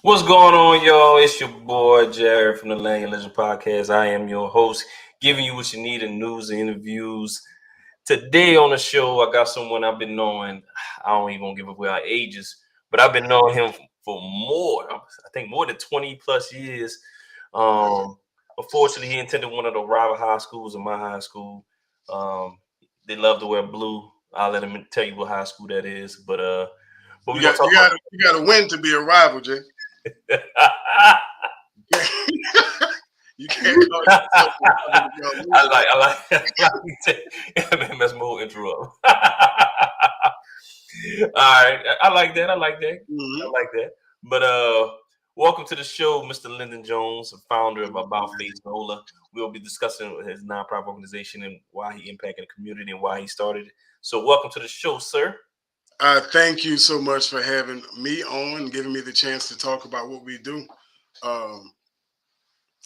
What's going on, y'all? It's your boy Jared from the Lagniappe Legend Podcast. I am your host, giving you what you need in news and interviews. Today on the show, I got someone I've been knowing. I don't even want to give away our ages, but I've been knowing him for more than 20 plus years. Unfortunately, he attended one of the rival high schools in my high school. They love to wear blue. I'll let him tell you what high school that is. But You we're gonna got talk you got you got to win to be a rival, Jay. about. You can't call yourself a rival to be a loser. I like man, that's my whole intro up. All right. I like that. I like that. Mhm. I like that. But welcome to the show, Mr. Lyndon Jones, founder of About F.A.C.E, NOLA. We'll be discussing his nonprofit organization and why he impacted the community and why he started it. So welcome to the show, sir. Thank you so much for having me on and giving me the chance to talk about what we do. Um,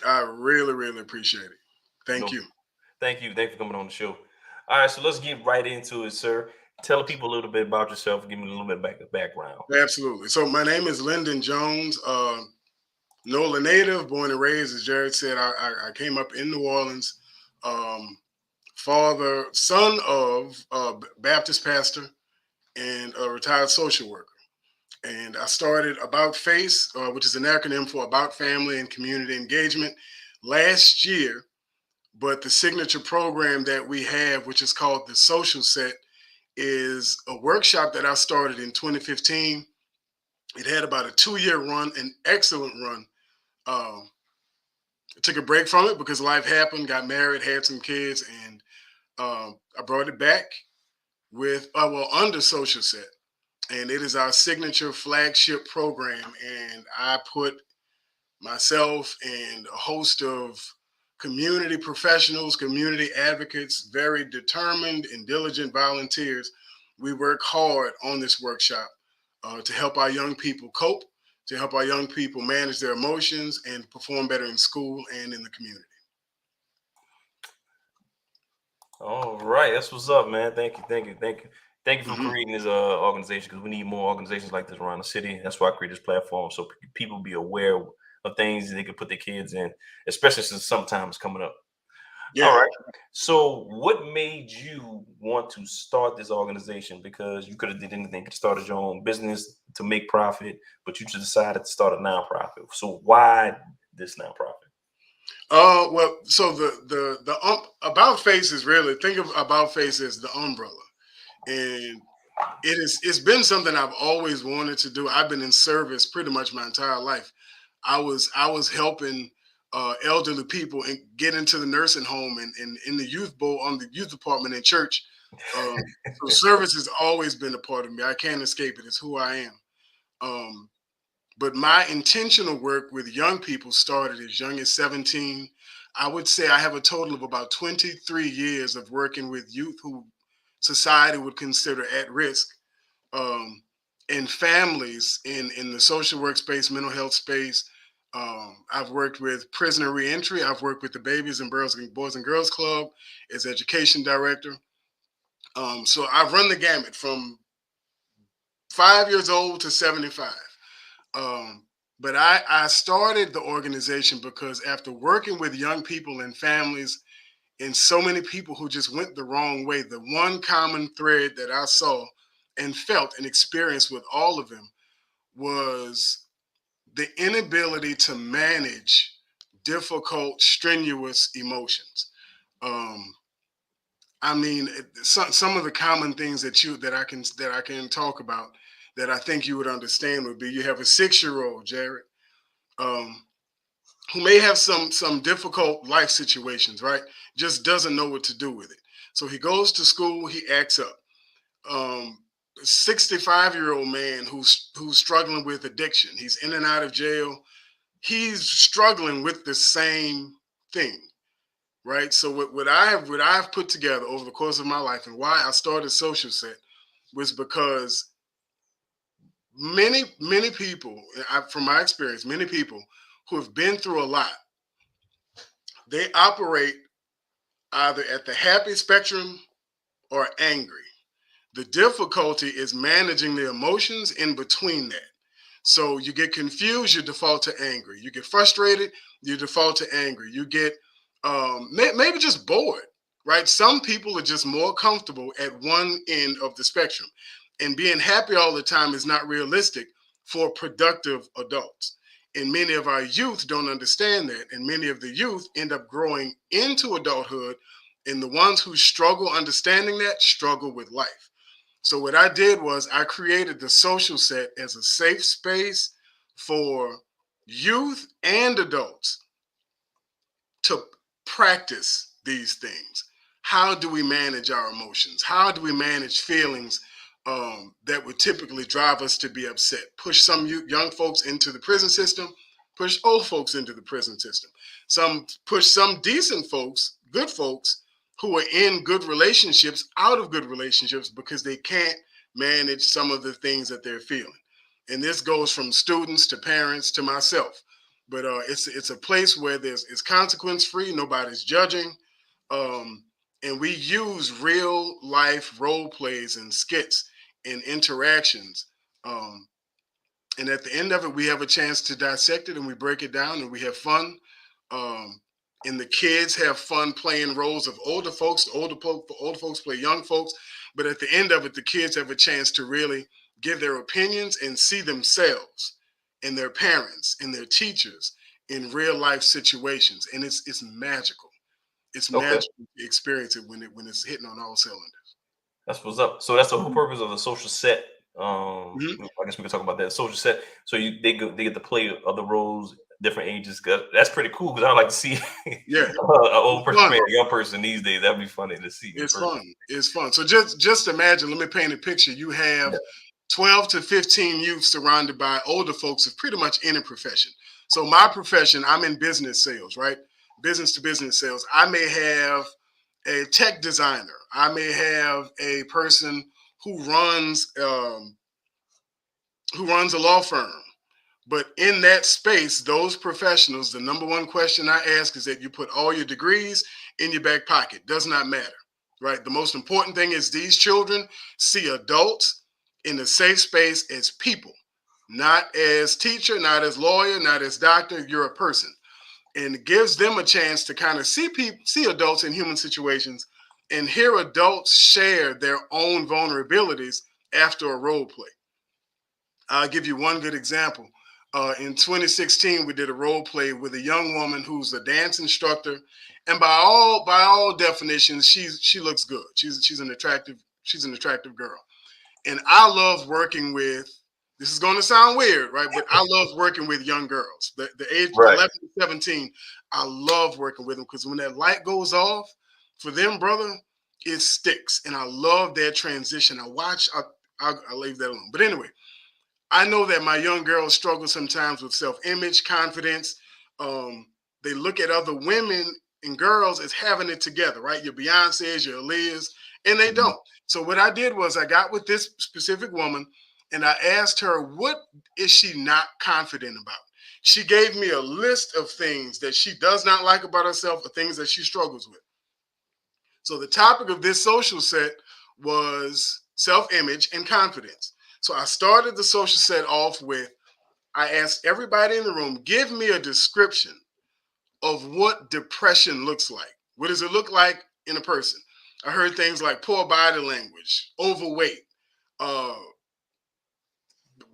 I really, really appreciate it. Thank No, you. thank you. Thank you for coming on the show. All right, so let's get right into it, sir. Tell people a little bit about yourself. Give me a little bit background. Absolutely. So my name is Lyndon Jones, NOLA native, born and raised. As Jared said, I came up in New Orleans. Um, son of a Baptist pastor and a retired social worker. And I started About Face, which is an acronym for About Family and Community Engagement, last year. But the signature program that we have, which is called the Social Set, is a workshop that I started in 2015. It had about a 2-year run, an excellent run. Um, I took a break from it because life happened, got married, had some kids, and I brought it back with, under Social Set. And it is our signature flagship program. And I put myself and a host of community professionals, community advocates, very determined and diligent volunteers. We work hard on this workshop to help our young people cope, to help our young people manage their emotions and perform better in school and in the community. All right, that's what's up, man. Thank you for Mhm. creating this organization because we need more organizations like this around the city. That's why I created this platform so people be aware of things they can put their kids in, especially since summertime is coming up. All Yeah. right. So, what made you want to start this organization? Because you could have did anything, could have started your own business to make profit, but you just decided to start a nonprofit. So, why this nonprofit? Well, so the About Face is really, think of About Face as the umbrella, and it's been something I've always wanted to do. I've been in service pretty much my entire life. I was helping elderly people and get into the nursing home and in the youth bowl on the youth department in church. So service has always been a part of me. I can't escape it. It's who I am. Um, but my intentional work with young people started as young as 17. I would say I have a total of about 23 years of working with youth who society would consider at risk, um, in families in the social work space, mental health space. I've worked with prisoner reentry. I've worked with the Babies and Boys and Girls Club as education director. So I've run the gamut from 5 years old to 75. Um, but I started the organization because after working with young people and families and so many people who just went the wrong way, the one common thread that I saw and felt and experienced with all of them was the inability to manage difficult, strenuous emotions. Um, I mean, some of the common things that I can talk about that I think you would understand would be: you have a 6-year-old, Jared, um, who may have some difficult life situations, right? Just doesn't know what to do with it. So he goes to school, he acts up. 65-year-old man who's struggling with addiction. He's in and out of jail. He's struggling with the same thing, right? So what I've put together over the course of my life and why I started Social Set was because many people, from my experience, many people who have been through a lot, they operate either at the happy spectrum or angry. The difficulty is managing the emotions in between that. So you get confused, you default to angry. You get frustrated, you default to angry. You get maybe just bored, right? Some people are just more comfortable at one end of the spectrum. And being happy all the time is not realistic for productive adults. And many of our youth don't understand that. And many of the youth end up growing into adulthood. And the ones who struggle understanding that struggle with life. So what I did was I created the social set as a safe space for youth and adults to practice these things. How do we manage our emotions? How do we manage feelings that would typically drive us to be upset? Push some young folks into the prison system, push old folks into the prison system. Some push some decent folks, good folks, who are in good relationships out of good relationships because they can't manage some of the things that they're feeling. And this goes from students to parents to myself. But it's a place where it's consequence free. Nobody's judging, and we use real life role plays and skits and interactions. Um, and at the end of it, we have a chance to dissect it and we break it down and we have fun. Um, and the kids have fun playing roles of older folks. Older folks play young folks. But at the end of it, the kids have a chance to really give their opinions and see themselves and their parents and their teachers in real life situations. And it's magical. It's Okay. magical to experience it when it's hitting on all cylinders. That's what's up. So that's the whole purpose of the social set. Mhm. I guess we could talk about that social set. So they get to play other roles, different ages. That's pretty cool because I like to see Yeah, an it's old person fun. playing a young person these days. That'd be funny to see in It's person. fun. It's fun. So just imagine. Let me paint a picture. You have Yeah. 12 to 15 youth surrounded by older folks of pretty much any profession. So my profession, I'm in business sales, right? Business to business sales. I may have a tech designer. I may have a person who runs a law firm. But in that space, those professionals, the number one question I ask is that you put all your degrees in your back pocket. Does not matter, right? The most important thing is these children see adults in a safe space as people, not as teacher, not as lawyer, not as doctor. You're a person, and it gives them a chance to kind of see adults in human situations and hear adults share their own vulnerabilities after a role play. I'll give you one good example. In 2016, we did a role play with a young woman who's a dance instructor, and by all definitions, she looks good. She's an attractive girl, and I love working with. This is going to sound weird, right? But I love working with young girls. The age Right. 11 to 17, I love working with them because when that light goes off for them, brother, it sticks, and I love that transition. I'll leave that alone. But anyway, I know that my young girls struggle sometimes with self-image, confidence. Um, they look at other women and girls as having it together, right? Your Beyonces, your Aaliyahs, and they Mhm. don't. So what I did was I got with this specific woman and I asked her, what is she not confident about? She gave me a list of things that she does not like about herself or things that she struggles with. So the topic of this social set was self-image and confidence. So I started the social set off with I asked everybody in the room, give me a description of what depression looks like. What does it look like in a person? I heard things like poor body language, overweight, uh,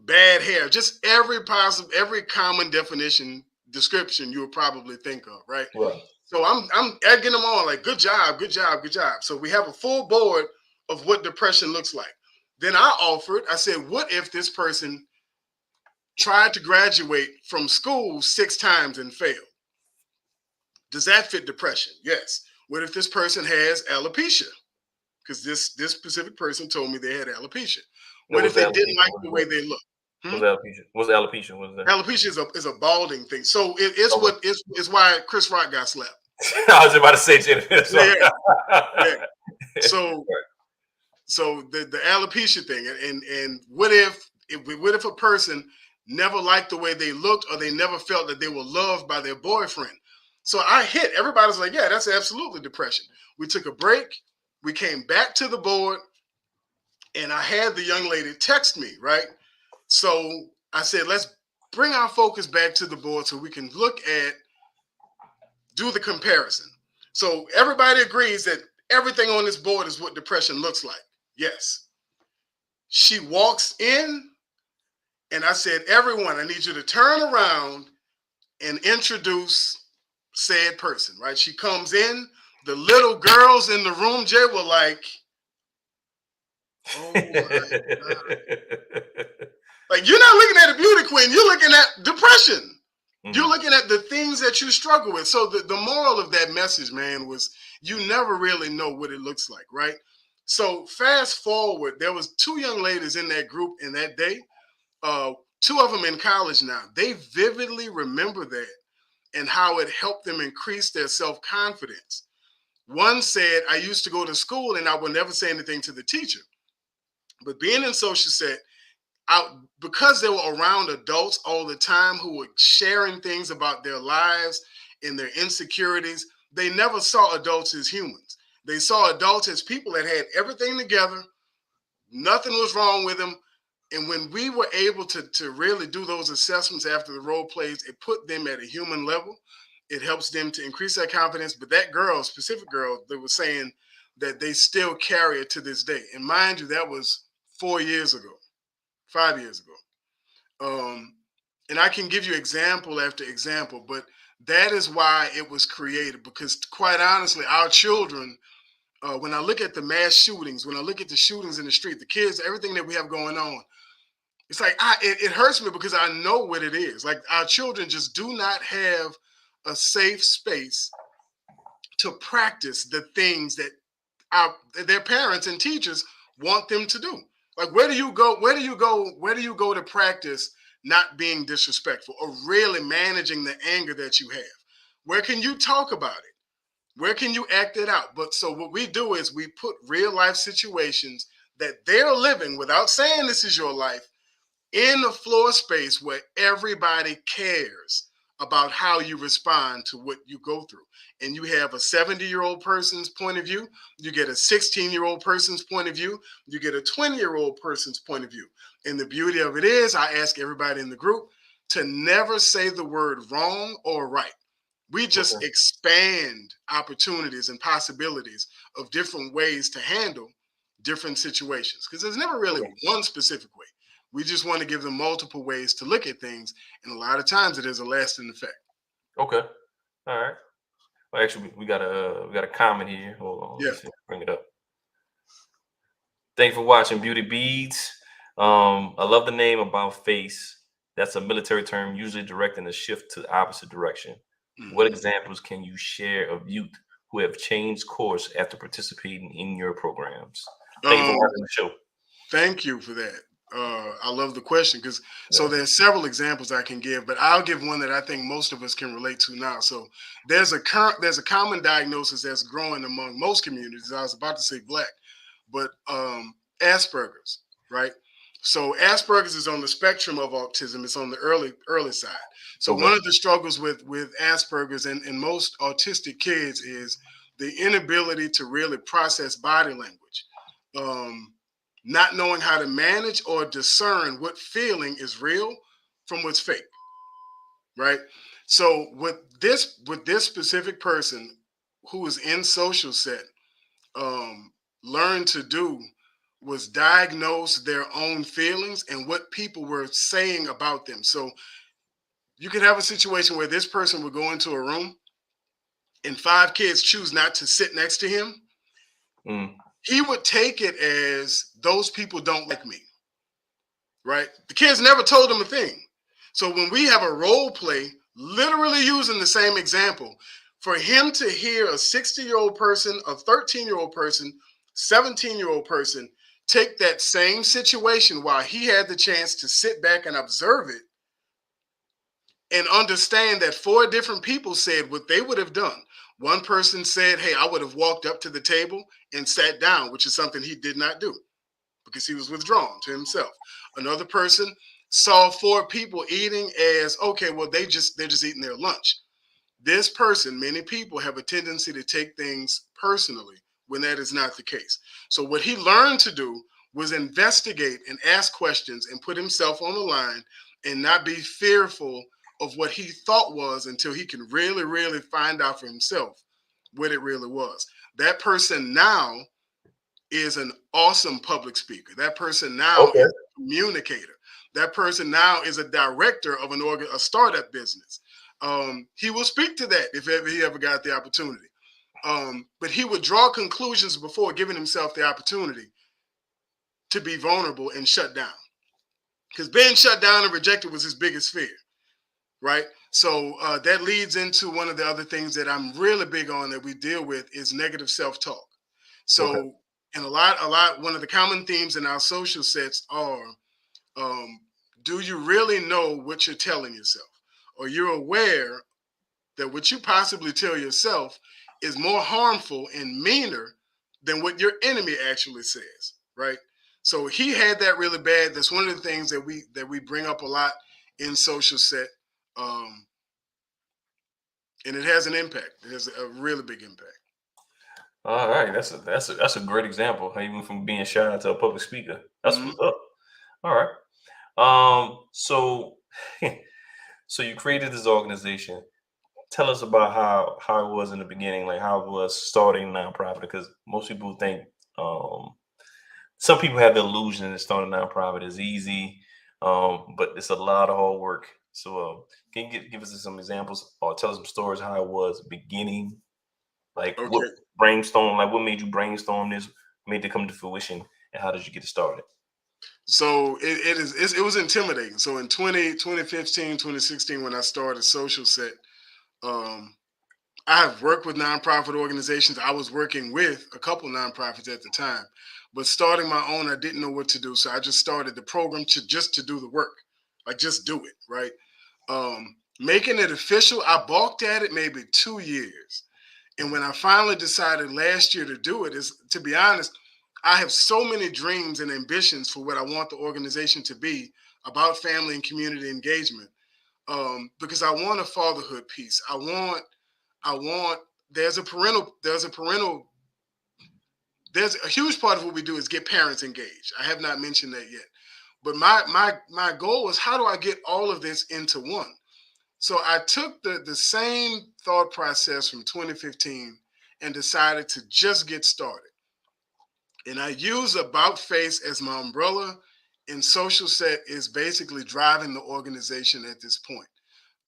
bad hair, just every common definition description you would probably think of, right? Right. So I'm egging them on like, good job, good job, good job. So we have a full board of what depression looks like. Then I said, what if this person tried to graduate from school 6 times and failed? Does that fit depression? Yes. What if this person has alopecia? Because this specific person told me they had alopecia. No, What if what's they didn't alopecia? like What the is way that? they look? Hmm? What's alopecia? What's alopecia? What is that? Alopecia is a balding thing. So it's Okay. what it's why Chris Rock got slapped. I was about to say Jennifer. Yeah, So. yeah. So so the alopecia thing, and what if a person never liked the way they looked or they never felt that they were loved by their boyfriend? So I hit everybody's like, yeah, that's absolutely depression. We took a break, we came back to the board, and I had the young lady text me, right? So I said, let's bring our focus back to the board so we can do the comparison. So everybody agrees that everything on this board is what depression looks like. Yes. She walks in, and I said, everyone, I need you to turn around and introduce said person, right? She comes in. The little girls in the room, Jay, were like, oh my God. Like, you're not looking at a beauty queen. You're looking at depression. You're looking at the things that you struggle with. So the moral of that message, man, was you never really know what it looks like, right? So fast forward, there was 2 young ladies in that group in that day. 2 of them in college now. They vividly remember that and how it helped them increase their self-confidence. One said, I used to go to school and I would never say anything to the teacher. But being in social set, because they were around adults all the time who were sharing things about their lives and their insecurities, they never saw adults as humans. They saw adults as people that had everything together. Nothing was wrong with them. And when we were able to really do those assessments after the role plays, it put them at a human level. It helps them to increase their confidence. But that girl, specific girl, that was saying that they still carry it to this day. And mind you, that was 4 years ago, 5 years ago. And I can give you example after example, but that is why it was created. Because quite honestly, our children, when I look at the mass shootings, when I look at the shootings in the street, the kids, everything that we have going on, it's like it hurts me because I know what it is. Like, our children just do not have a safe space to practice the things that their parents and teachers want them to do. Like, where do you go? Where do you go? Where do you go to practice not being disrespectful or really managing the anger that you have? Where can you talk about it? Where can you act it out? But so what we do is we put real life situations that they're living without saying this is your life in a floor space where everybody cares about how you respond to what you go through. And you have a 70-year-old person's point of view, you get a 16-year-old person's point of view, you get a 20-year-old person's point of view. And the beauty of it is, I ask everybody in the group to never say the word wrong or right. We just expand opportunities and possibilities of different ways to handle different situations, because there's never really one specific way. We just want to give them multiple ways to look at things, and a lot of times it has a lasting effect. Okay, all right. Well, actually, we got a comment here. Hold on, let me see. Bring it up. Thanks for watching, Beauty Beads. I love the name About Face. That's a military term, usually directing a shift to the opposite direction. What examples can you share of youth who have changed course after participating in your programs? Thank you for watching the show. Thank you for that. I love the question because so there's several examples I can give, but I'll give one that I think most of us can relate to now. So there's a common diagnosis that's growing among most communities. I was about to say Black, but Asperger's, right? So Asperger's is on the spectrum of autism. It's on the early side. So one of the struggles with Asperger's and most autistic kids is the inability to really process body language. Not knowing how to manage or discern what feeling is real from what's fake, right? So with this specific person who was in social set, learned to do was diagnose their own feelings and what people were saying about them. So you could have a situation where this person would go into a room and 5 kids choose not to sit next to him. He would take it as those people don't like me, right? The kids never told him a thing. So when we have a role play, literally using the same example, for him to hear a 60-year-old person, a 13-year-old person, 17-year-old person take that same situation while he had the chance to sit back and observe it and understand that 4 different people said what they would have done. One person said, hey, I would have walked up to the table and sat down, which is something he did not do because he was withdrawn to himself. Another person saw 4 people eating as, okay, well, they're just eating their lunch. This person, many people have a tendency to take things personally when that is not the case. So what he learned to do was investigate and ask questions and put himself on the line and not be fearful of what he thought was until he can really, really find out for himself what it really was. That person now is an awesome public speaker. That person now Okay. is a communicator. That person now is a director of a startup business. He will speak to that if ever he ever got the opportunity. But he would draw conclusions before giving himself the opportunity to be vulnerable and shut down. Because being shut down and rejected was his biggest fear, right? So that leads into one of the other things that I'm really big on that we deal with is negative self-talk. Okay. So, and one of the common themes in our social sets are, um, do you really know what you're telling yourself? Or you're aware that what you possibly tell yourself is more harmful and meaner than what your enemy actually says, right? So he had that really bad. That's one of the things that we bring up a lot in social set, um, and it has an impact. It has a really big impact. All right, that's a great example. How you went from being shy to a public speaker. That's Mhm. what's up. All right. So so you created this organization. Tell us about how it was in the beginning, like how it was starting a nonprofit. Because most people think, um, some people have the illusion that starting a nonprofit is easy, but it's a lot of hard work. So, can you give us some examples or tell us some stories how it was beginning? Like what Okay. brainstorm, like what made you brainstorm this, made it come to fruition, and how did you get it started? So it was intimidating. So in 2015, 2016, when I started Social Set, um, I have worked with nonprofit organizations. I was working with a couple nonprofits at the time, but starting my own, I didn't know what to do. So I just started the program to do the work, like just do it, right? Making it official, I balked at it maybe 2 years. And when I finally decided last year to do it, is to be honest, I have so many dreams and ambitions for what I want the organization to be about family and community engagement. Because I want a fatherhood piece. I want there's a huge part of what we do is get parents engaged. I have not mentioned that yet. But my goal was how do I get all of this into one? So I took the same thought process from 2015 and decided to just get started. And I use About Face as my umbrella, and Social Set is basically driving the organization at this point.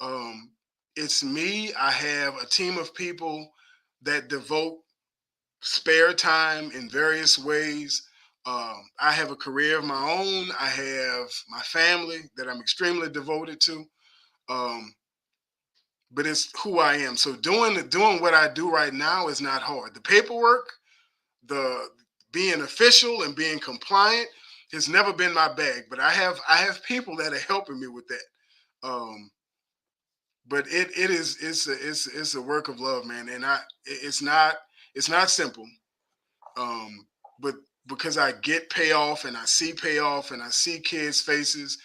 Um, it's me. I have a team of people that devote spare time in various ways. I have a career of my own. I have my family that I'm extremely devoted to. Um, but it's who I am. So doing what I do right now is not hard. The paperwork, the being official and being compliant has never been my bag. But I have people that are helping me with that. But it's a work of love, man, and it's not simple. Um, but because I get payoff and I see payoff and I see kids' faces,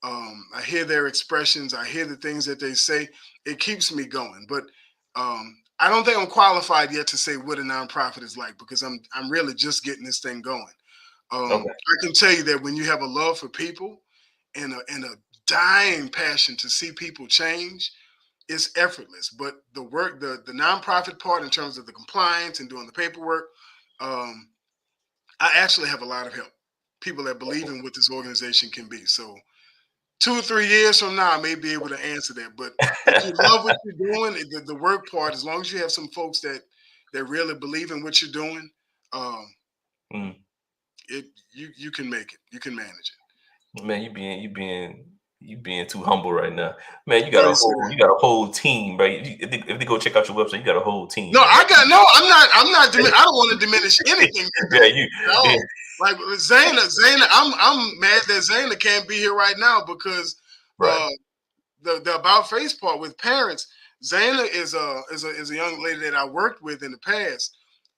I hear their expressions, I hear the things that they say, it keeps me going. But I don't think I'm qualified yet to say what a nonprofit is like because I'm really just getting this thing going. Okay. I can tell you that when you have a love for people and a dying passion to see people change, it's effortless. But the work, the nonprofit part in terms of the compliance and doing the paperwork, um, I actually have a lot of help. People that believe in what this organization can be. So 2 or 3 years from now, I may be able to answer that. But if you love what you're doing, the work part, as long as you have some folks that really believe in what you're doing, um, Mm. it you can make it. You can manage it. Man, you being too humble right now. Man, Why you say that? you got a whole team, right? If they go check out your website, you got a whole No, team. I got no. I'm not. I don't want to diminish anything you're Yeah, doing you at yeah, all. Like Zayna, I'm mad that Zayna can't be here right now because right. uh, the About Face part with parents. Zayna is a young lady that I worked with in the past,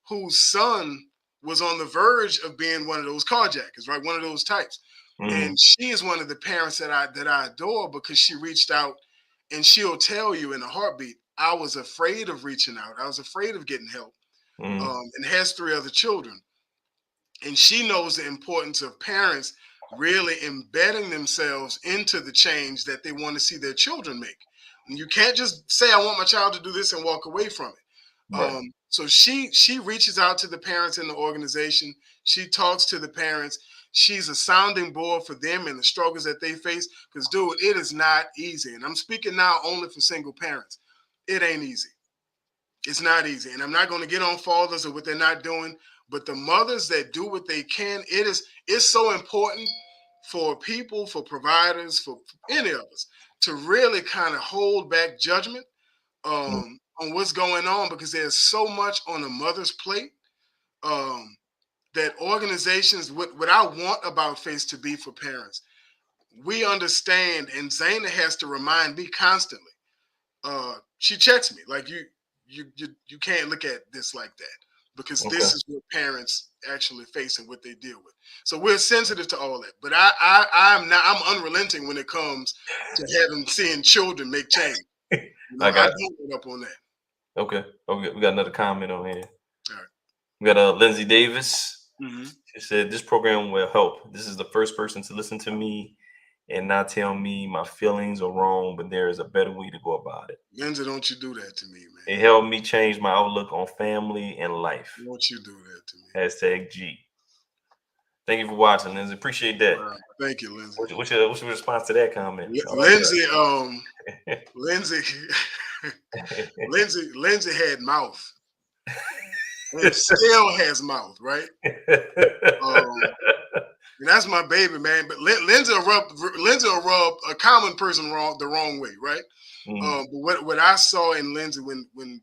whose son was on the verge of being one of those carjackers, right? One of those types. Mm, And she is one of the parents that I adore because she reached out and she'll tell you in a heartbeat, I was afraid of reaching out. I was afraid of getting help. mm, And has 3 other children. And she knows the importance of parents really embedding themselves into the change that they want to see their children make. And you can't just say, I want my child to do this and walk away from it. Right. So she reaches out to the parents in the organization. She talks to the parents. She's a sounding board for them and the struggles that they face. Because, dude, it is not easy. And I'm speaking now only for single parents. It ain't easy. It's not easy. And I'm not going to get on fathers or what they're not doing. But the mothers that do what they can, it's so important for people, for providers, for any of us to really kind of hold back judgment on what's going on, because there's so much on a mother's plate that organizations, what I want About Face to be for parents, we understand, and Zaina has to remind me constantly. She checks me like you can't look at this like that, because Okay. this is what parents actually face and what they deal with. So we're sensitive to all that, but I'm unrelenting when it comes to seeing children make change. I I got don't get up on that. okay. Okay. We got another comment on here. All right. We got Lindsay Davis. Mm-hmm. She said, "This program will help. This is the first person to listen to me and not tell me my feelings are wrong, but there is a better way to go about it. Lindsay, don't you do that to me, man. It helped me change my outlook on family and life. Don't you do that to me. Hashtag G." Thank you for watching, Lindsay. Appreciate that. Wow. Thank you, Lindsay. What's your response to that comment? I like Lindsay, that. Lindsay, Lindsay had mouth and still has mouth, right? And that's my baby, man. But Lindsay will rub a common person the wrong way, right? But what I saw in Lindsay when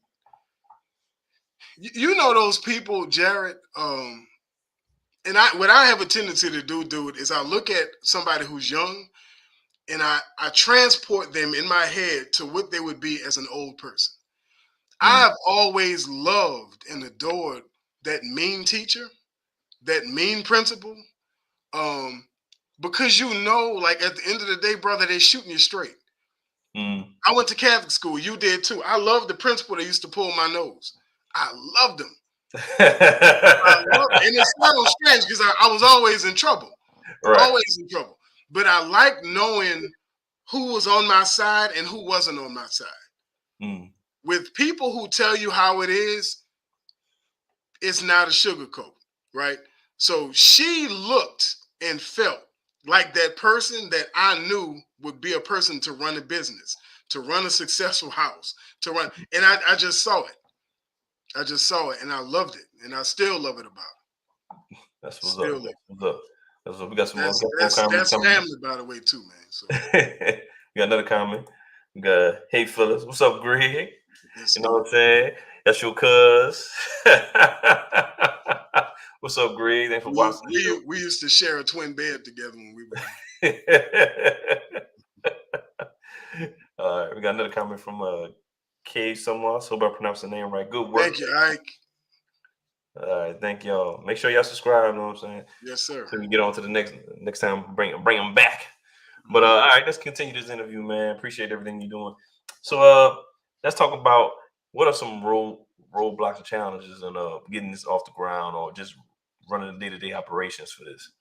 you know those people, Jared, and what I have a tendency to do, dude, is I look at somebody who's young and I transport them in my head to what they would be as an old person. I've always loved and adored that mean teacher, that mean principal, because like at the end of the day, brother, they're shooting you straight. I went to Catholic school. You did too. I loved the principal that used to pull my nose. I loved him. And it sounds strange because I was always in trouble. Right. Always in trouble. But I like knowing who was on my side and who wasn't on my side. With people who tell you how it is, it's not a sugarcoat, right? So she looked and felt like that person that I knew would be a person to run a business, to run a successful house, to run. And I just saw it. I just saw it and I loved it. And I still love it about it. That's what's up. That's what's up. That's what we got. That's family, by the way, too, man. So we got another comment. We got, hey, fellas. What's up, Greg? You know what I'm saying? That's your cuz. What's up, Greg? Thanks for watching. We used to share a twin bed together when we were. All right, we got another comment from K someone else. Hope I pronounced the name right. Good work. Thank you, Ike. All right, thank y'all. Make sure y'all subscribe. You know what I'm saying? Yes, sir. So we get on to the next time. Bring them back. But all right, let's continue this interview, man. Appreciate everything you're doing. So let's talk about what are some roadblocks or challenges in getting this off the ground or just running the day-to-day operations for this.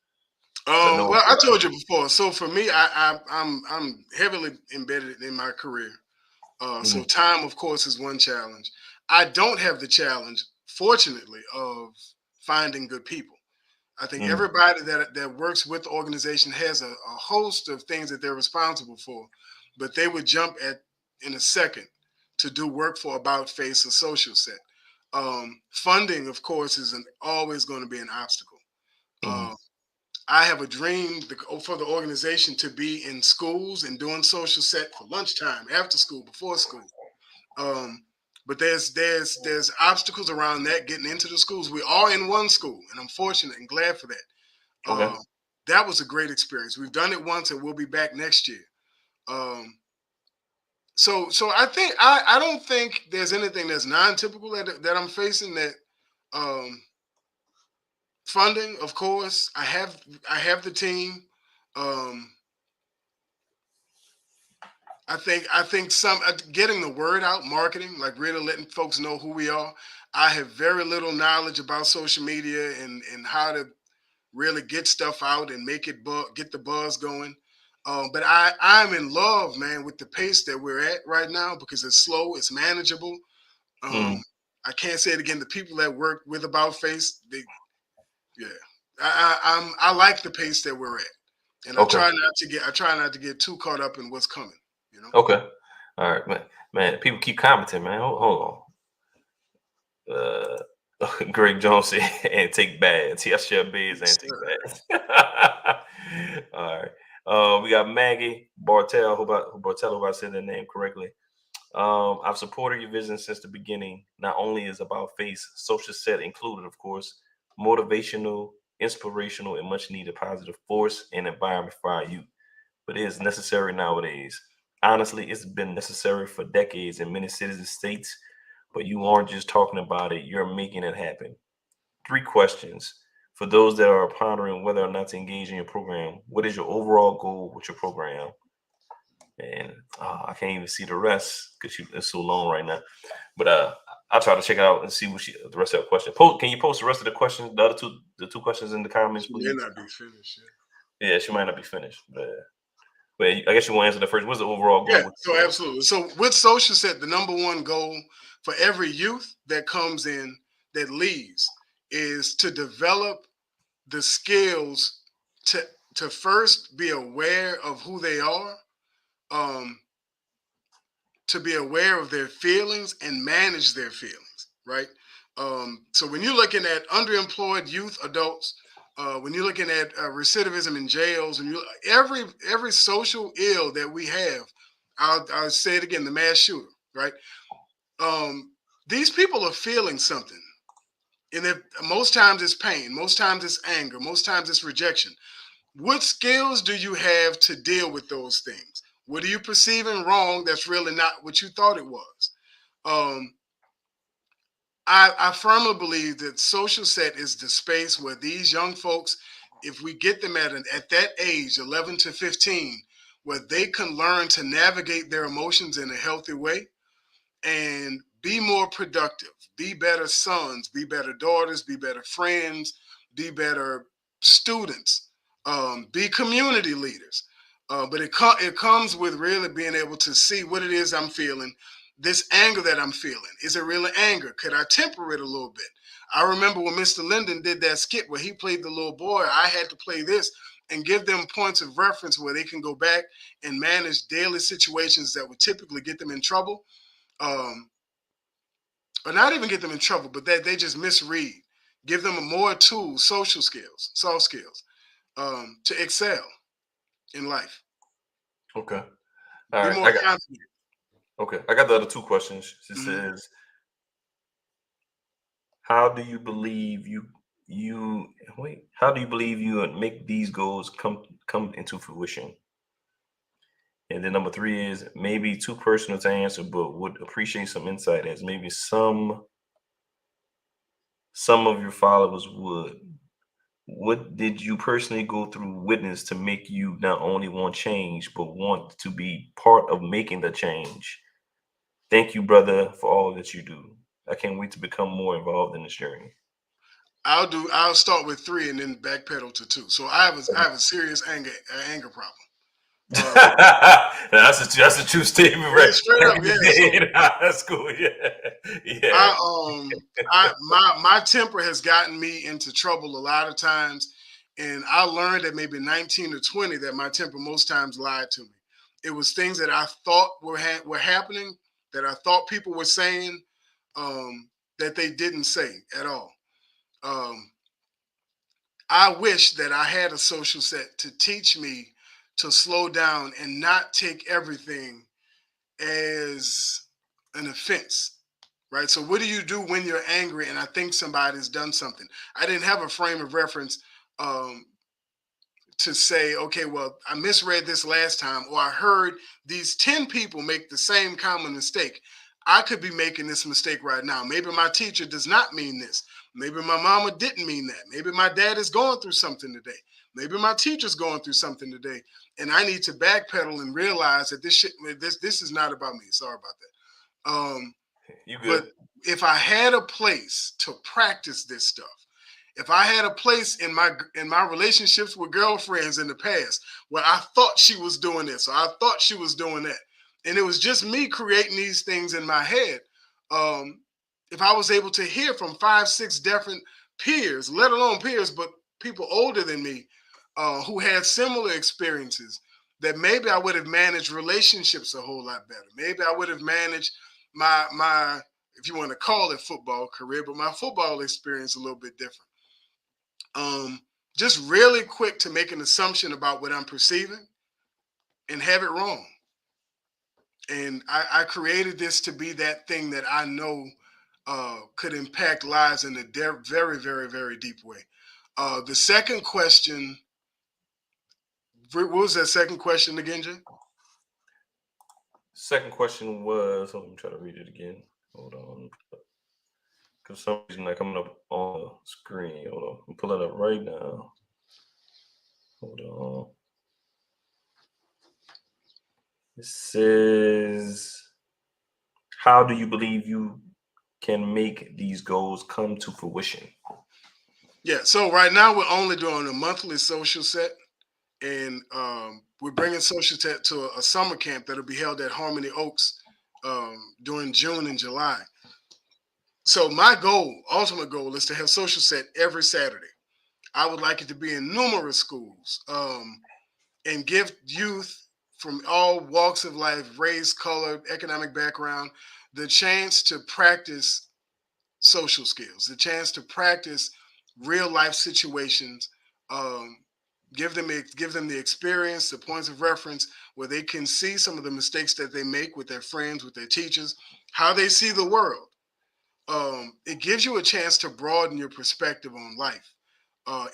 Well, I told you before. So for me, I'm heavily embedded in my career. So time, of course, is one challenge. I don't have the challenge, fortunately, of finding good people. I think everybody that works with the organization has a host of things that they're responsible for, but they would jump in a second to do work for About Face or Social Set. Funding, of course, is always going to be an obstacle. I have a dream for the organization to be in schools and doing Social Set for lunchtime, after school, before school. But there's obstacles around that, getting into the schools. We are in one school, and I'm fortunate and glad for that. Okay. That was a great experience. We've done it once, and we'll be back next year. So I think I don't think there's anything that's non-typical that I'm facing. That funding, of course, I have the team. I think some getting the word out, marketing, like really letting folks know who we are. I have very little knowledge about social media and how to really get stuff out and make it get the buzz going. But I'm in love, man, with the pace that we're at right now because it's slow, it's manageable. Mm. I can't say it again. The people that work with About Face, yeah, I like the pace that we're at, and Okay. I try not to get too caught up in what's coming. You know, Okay. All right, man. Man, people keep commenting, man. Hold on. Greg Jones said, and take baths. He share beds and yes, take sir. baths. All right. We got Maggie Bartel. Hope I said that name correctly. I've supported your vision since the beginning. Not only is About Face social set included, of course, motivational, inspirational, and much needed positive force and environment for our youth, but it is necessary nowadays. Honestly, it's been necessary for decades in many cities and states, but you aren't just talking about it, you're making it happen. 3 questions. For those that are pondering whether or not to engage in your program, what is your overall goal with your program? And I can't even see the rest because it's so long right now. But I'll try to check it out and see what the rest of the question. Can you post the rest of the questions, the two questions in the comments, She may please? not be finished yet. Yeah, she might not be finished, but I guess you want to answer the first. What's the overall Yeah, goal with so absolutely. So with social set, the number one goal for every youth that comes in that leaves is to develop the skills to first be aware of who they are, um, to be aware of their feelings and manage their feelings, right? So when you're looking at underemployed youth adults, when you're looking at recidivism in jails, and every social ill that we have, I'll say it again: the mass shooter, right? Um, these people are feeling something, and most times it's pain, most times it's anger, most times it's rejection. What skills do you have to deal with those things? What are you perceiving wrong that's really not what you thought it was? Um, I firmly believe that social set is the space where these young folks, if we get them at that age, 11 to 15, where they can learn to navigate their emotions in a healthy way, and be more productive, be better sons, be better daughters, be better friends, be better students, be community leaders. But it comes with really being able to see what it is I'm feeling. This anger that I'm feeling, is it really anger? Could I temper it a little bit? I remember when Mr. Lyndon did that skit where he played the little boy, I had to play this and give them points of reference where they can go back and manage daily situations that would typically get them in trouble, um, or not even get them in trouble, but that they just misread. Give them more tools, social skills, soft skills, to excel in life. Okay. All Be right. more confident. I got the other 2 questions. She Mhm. says, "How do you believe you wait? How do you believe you would make these goals come into fruition?" And then number 3 is maybe too personal to answer, but would appreciate some insight as maybe some of your followers would. What did you personally go through witness to make you not only want change, but want to be part of making the change? Thank you, brother, for all that you do. I can't wait to become more involved in this journey. I'll start with 3 and then backpedal to 2. So I have a serious anger problem. Um, That's a true statement, yeah, right? straight up, yeah. So That's cool. Yeah, yeah. I my temper has gotten me into trouble a lot of times, and I learned at maybe 19 or 20 that my temper most times lied to me. It was things that I thought were happening, that I thought people were saying, that they didn't say at all. Um, I wish that I had a social set to teach me to slow down and not take everything as an offense, right? So, what do you do when you're angry and I think somebody's done something? I didn't have a frame of reference, um, to say, okay, well, I misread this last time, or I heard these 10 people make the same common mistake. I could be making this mistake right now. Maybe my teacher does not mean this. Maybe my mama didn't mean that. Maybe my dad is going through something today. Maybe my teacher's going through something today. And I need to backpedal and realize that this is not about me. Sorry about that. You But good? if I had a place to practice this stuff, If I had a place in my relationships with girlfriends in the past where I thought she was doing this or I thought she was doing that, and it was just me creating these things in my head, if I was able to hear from 5, 6 different peers, let alone peers, but people older than me who had similar experiences, that maybe I would have managed relationships a whole lot better. Maybe I would have managed my if you want to call it football career, but my football experience a little bit different. Just really quick to make an assumption about what I'm perceiving and have it wrong. And I created this to be that thing that I know could impact lives in a very, very, very deep way. The second question, what was that second question again, Jay? Second question was, let me try to read it again. Hold on. Because for some reason not coming up on the screen. Hold on. I'm pulling it up right now. Hold on. It says, how do you believe you can make these goals come to fruition? Yeah, so right now we're only doing a monthly social set, and we're bringing social set to a summer camp that'll be held at Harmony Oaks during June and July. So my goal, ultimate goal, is to have social set every Saturday. I would like it to be in numerous schools and give youth from all walks of life, race, color, economic background, the chance to practice social skills, the chance to practice real life situations, give them the experience, the points of reference where they can see some of the mistakes that they make with their friends, with their teachers, how they see the world. It gives you a chance to broaden your perspective on life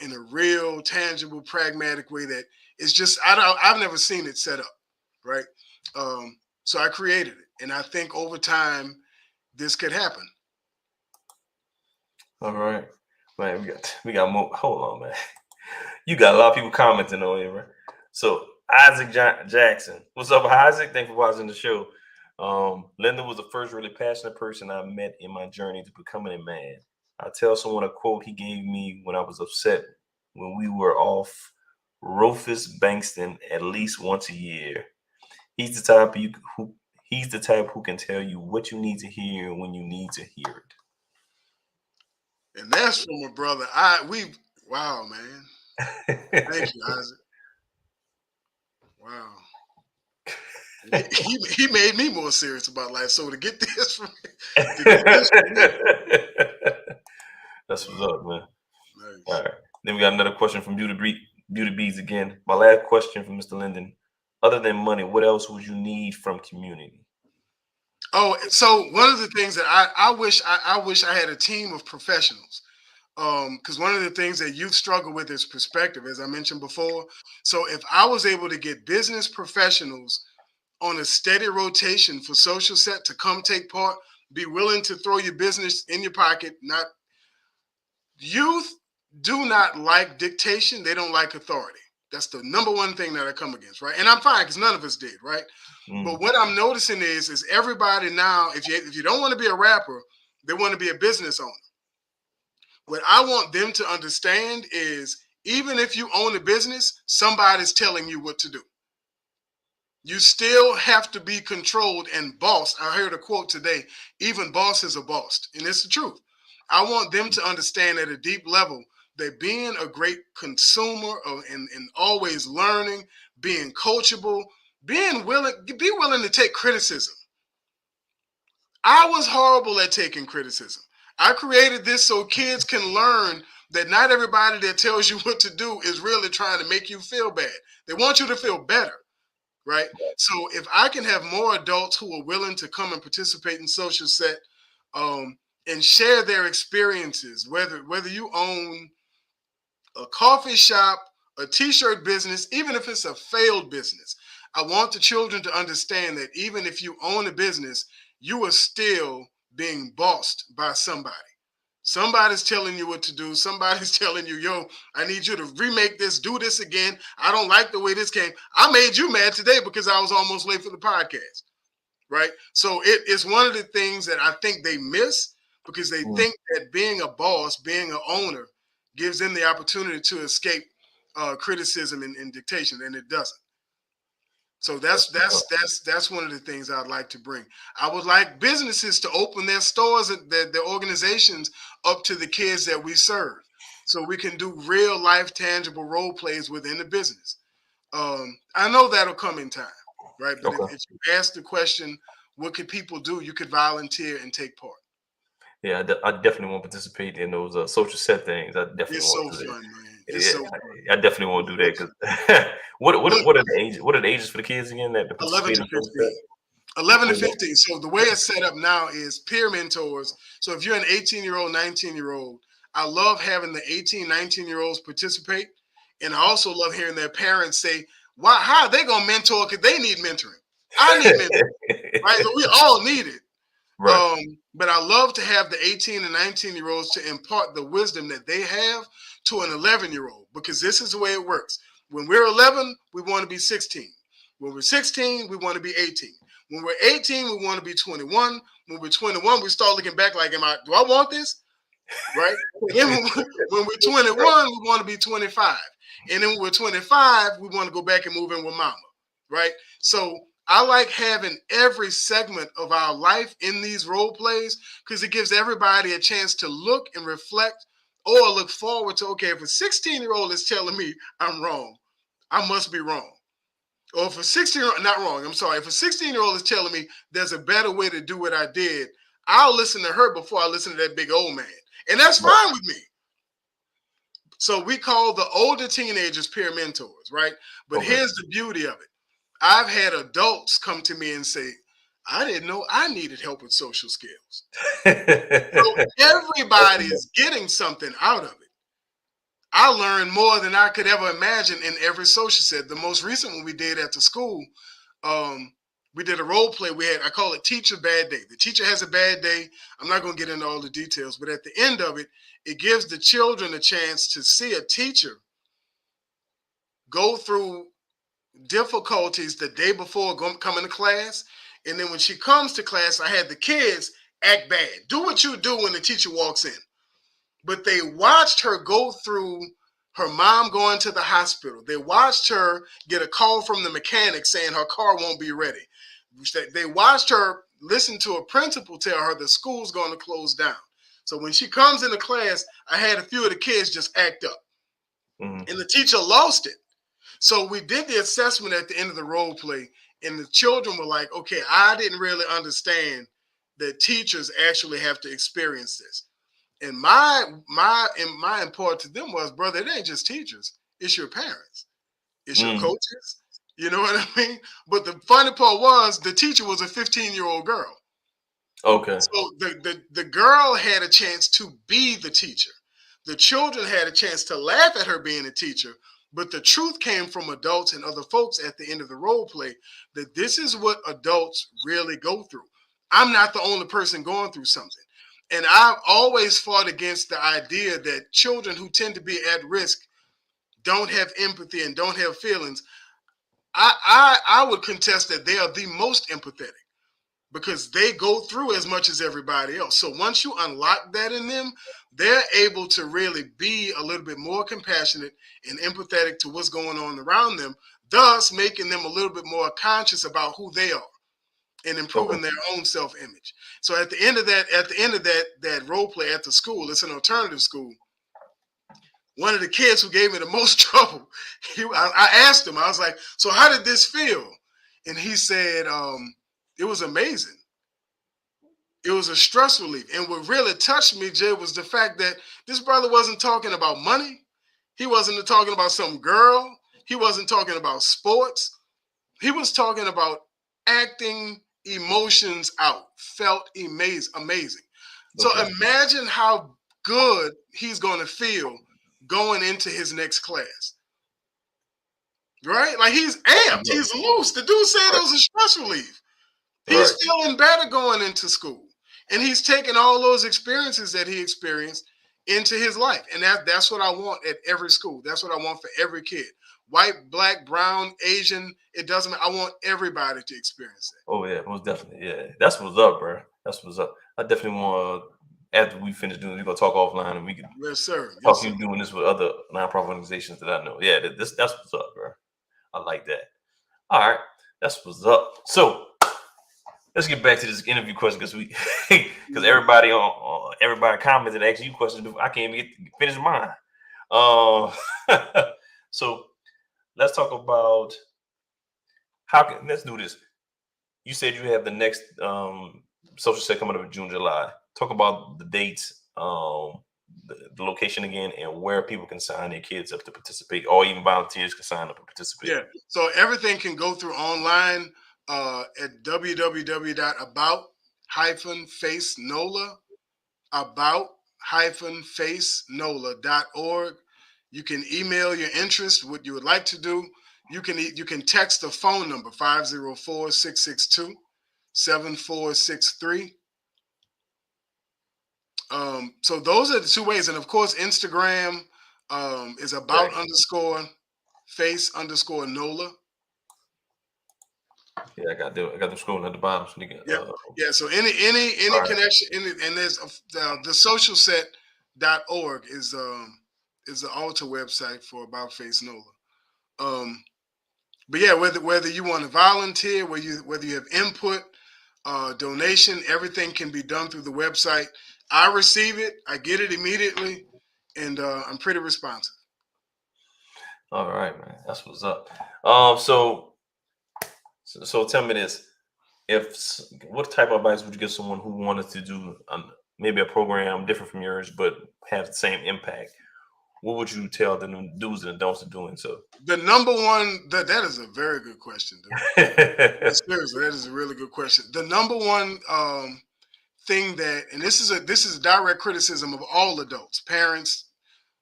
in a real, tangible, pragmatic way that is just I've never seen it set up, right? So I created it, and I think over time this could happen. All right, man. We got more. Hold on, man. You got a lot of people commenting on here, right? So Isaac Jackson, what's up, Isaac? Thanks for watching the show. Lyndon was the first really passionate person I met in my journey to becoming a man. I tell someone a quote he gave me when I was upset when we were off Rufus Bankston at least once a year. He's the type who can tell you what you need to hear when you need to hear it. And that's from a brother. Wow, man. Thank you, Isaac. Wow. He made me more serious about life. So to get this from me, That's what's up, man. nice. All right. Then we got another question from Beauty Bees again. My last question from Mr. Lyndon. Other than money, what else would you need from community? Oh, so one of the things that I wish I had a team of professionals. Because one of the things that youth struggle with is perspective, as I mentioned before. So if I was able to get business professionals on a steady rotation for social set to come take part, be willing to throw your business in your pocket. Not youth do not like dictation. They don't like authority. That's the number one thing that I come against, right? And I'm fine because none of us did, right? But what I'm noticing is everybody now, if you don't want to be a rapper, they want to be a business owner. What I want them to understand is even if you own a business, somebody's telling you what to do. You still have to be controlled and bossed. I heard a quote today, even bosses are bossed. And it's the truth. I want them to understand at a deep level that being a great consumer and always learning, being coachable, be willing to take criticism. I was horrible at taking criticism. I created this so kids can learn that not everybody that tells you what to do is really trying to make you feel bad. They want you to feel better, right? So if I can have more adults who are willing to come and participate in social set and share their experiences, whether you own a coffee shop, a t-shirt business, even if it's a failed business, I want the children to understand that even if you own a business, you are still being bossed by somebody. Somebody's telling you what to do. Somebody's telling you, yo, I need you to remake this, do this again. I don't like the way this came. I made you mad today because I was almost late for the podcast, right? So it's one of the things that I think they miss because they think that being a boss, being an owner, gives them the opportunity to escape criticism and dictation, and it doesn't. So that's one of the things I'd like to bring. I would like businesses to open their stores, their organizations up to the kids that we serve, so we can do real life, tangible role plays within the business. I know that'll come in time, right? But if you ask the question, what could people do? You could volunteer and take part. Yeah, I definitely want to participate in those social set things. I definitely It's so want to do that. fun, man. It's so fun. I definitely want to do that because what are the ages? What are the ages for the kids again that 11 participate to in social 15. set? 11 to 15. So the way it's set up now is peer mentors. So if you're an 18-year-old, 19-year-old, I love having the 18, 19-year-olds participate. And I also love hearing their parents say, "Why? How are they going to mentor? Because they need mentoring. I need mentoring." Right? So we all need it. Right. But I love to have the 18 and 19-year-olds to impart the wisdom that they have to an 11-year-old, because this is the way it works. When we're 11, we want to be 16. When we're 16, we want to be 18. When we're 18, we want to be 21. When we're 21, we start looking back like, do I want this? Right? Then when we're 21, we want to be 25. And then when we're 25, we want to go back and move in with mama. Right? So I like having every segment of our life in these role plays, because it gives everybody a chance to look and reflect, or look forward to, okay, if a 16-year-old is telling me I'm wrong, I must be wrong. Or if a 16-year-old, not wrong, I'm sorry, if a 16-year-old is telling me there's a better way to do what I did, I'll listen to her before I listen to that big old man. And that's fine with me. So we call the older teenagers peer mentors, right? But here's the beauty of it. I've had adults come to me and say, I didn't know I needed help with social skills. So everybody is getting something out of it. I learned more than I could ever imagine in every social set. The most recent one we did at the school, we did a role play. I call it Teacher Bad Day. The teacher has a bad day. I'm not going to get into all the details, but at the end of it, it gives the children a chance to see a teacher go through difficulties the day before coming to class. And then when she comes to class, I had the kids act bad. Do what you do when the teacher walks in. But they watched her go through her mom going to the hospital. They watched her get a call from the mechanic saying her car won't be ready. They watched her listen to a principal tell her the school's going to close down. So when she comes into class, I had a few of the kids just act up. And the teacher lost it. So we did the assessment at the end of the role play, and the children were like, okay, I didn't really understand that teachers actually have to experience this. And my import to them was, brother, it ain't just teachers. It's your parents. It's your coaches. You know what I mean? But the funny part was the teacher was a 15-year-old girl. Okay. So the girl had a chance to be the teacher. The children had a chance to laugh at her being a teacher, but the truth came from adults and other folks at the end of the role play that this is what adults really go through. I'm not the only person going through something. And I've always fought against the idea that children who tend to be at risk don't have empathy and don't have feelings. I would contest that they are the most empathetic, because they go through as much as everybody else. So once you unlock that in them, they're able to really be a little bit more compassionate and empathetic to what's going on around them, thus making them a little bit more conscious about who they are and improving their own self-image. So at the end of that role play at the school, it's an alternative school. One of the kids who gave me the most trouble, I asked him, I was like, so how did this feel? And he said, it was amazing. It was a stress relief. And what really touched me, Jay, was the fact that this brother wasn't talking about money. He wasn't talking about some girl. He wasn't talking about sports. He was talking about acting emotions out. Felt amazing. So imagine how good he's going to feel going into his next class. Right? Like, he's amped. He's loose. The dude said it was a stress relief. He's feeling better going into school. And he's taking all those experiences that he experienced into his life. And that's what I want at every school. That's what I want for every kid. White, black, brown, Asian, it doesn't matter. I want everybody to experience that. Oh, yeah, most definitely. Yeah, that's what's up, bro. That's what's up. I definitely want after we finish doing, we're gonna talk offline, and we can Yes, sir. talk Yes, to sir. you doing this with other nonprofit organizations that I know. Yeah, that's what's up, bro. I like that. All right, that's what's up. So let's get back to this interview question because everybody everybody commented and asked you questions before I can't even finish mine. So let's talk about let's do this. You said you have the next social set coming up in June, July. Talk about the dates, the location again, and where people can sign their kids up to participate, or even volunteers can sign up and participate. Yeah. So everything can go through online at www.about-face-NOLA, about-face-NOLA.org. You can email your interest, what you would like to do. You can text the phone number 504-662-7463. So those are the two ways. And of course, Instagram is about_face_NOLA. Yeah, I got them scrolling at the bottom. So Yeah. So any connection, and there's the socialset.org is the altar website for About Face NOLA. But yeah, whether you want to volunteer, whether you have input, donation, everything can be done through the website. I receive it, I get it immediately, and I'm pretty responsive. All right, man, that's what's up. So tell me this: what type of advice would you give someone who wanted to do maybe a program different from yours, but have the same impact? What would you tell them the do's and don'ts of doing so? The number one that is a very good question, dude. Seriously, that is a really good question. The number one thing that, and this is a direct criticism of all adults, parents.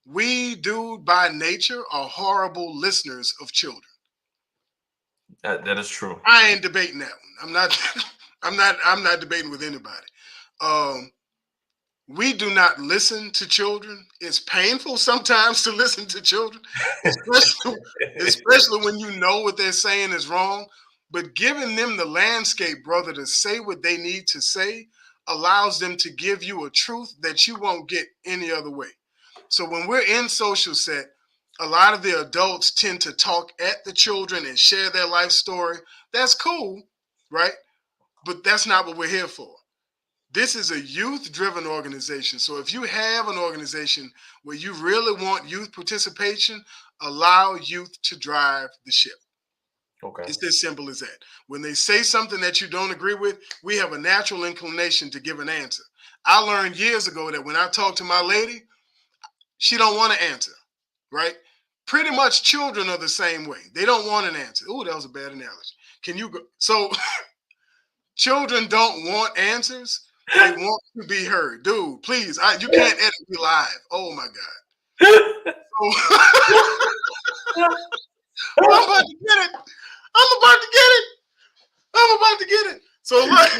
We do by nature are horrible listeners of children. That is true. I ain't debating that one. I'm not. I'm not debating with anybody. We do not listen to children. It's painful sometimes to listen to children, especially when you know what they're saying is wrong. But giving them the landscape, brother, to say what they need to say allows them to give you a truth that you won't get any other way. So when we're in social set, a lot of the adults tend to talk at the children and share their life story. That's cool, right? But that's not what we're here for. This is a youth-driven organization. So if you have an organization where you really want youth participation, allow youth to drive the ship. Okay. It's as simple as that. When they say something that you don't agree with, we have a natural inclination to give an answer. I learned years ago that when I talk to my lady, she don't want to answer, right? Pretty much children are the same way. They don't want an answer. Oh, that was a bad analogy. Can you go? So children don't want answers. They want to be heard. Dude, please, you can't edit me live. Oh my God. I'm about to get it. I'm about to get it. I'm about to get it. So like,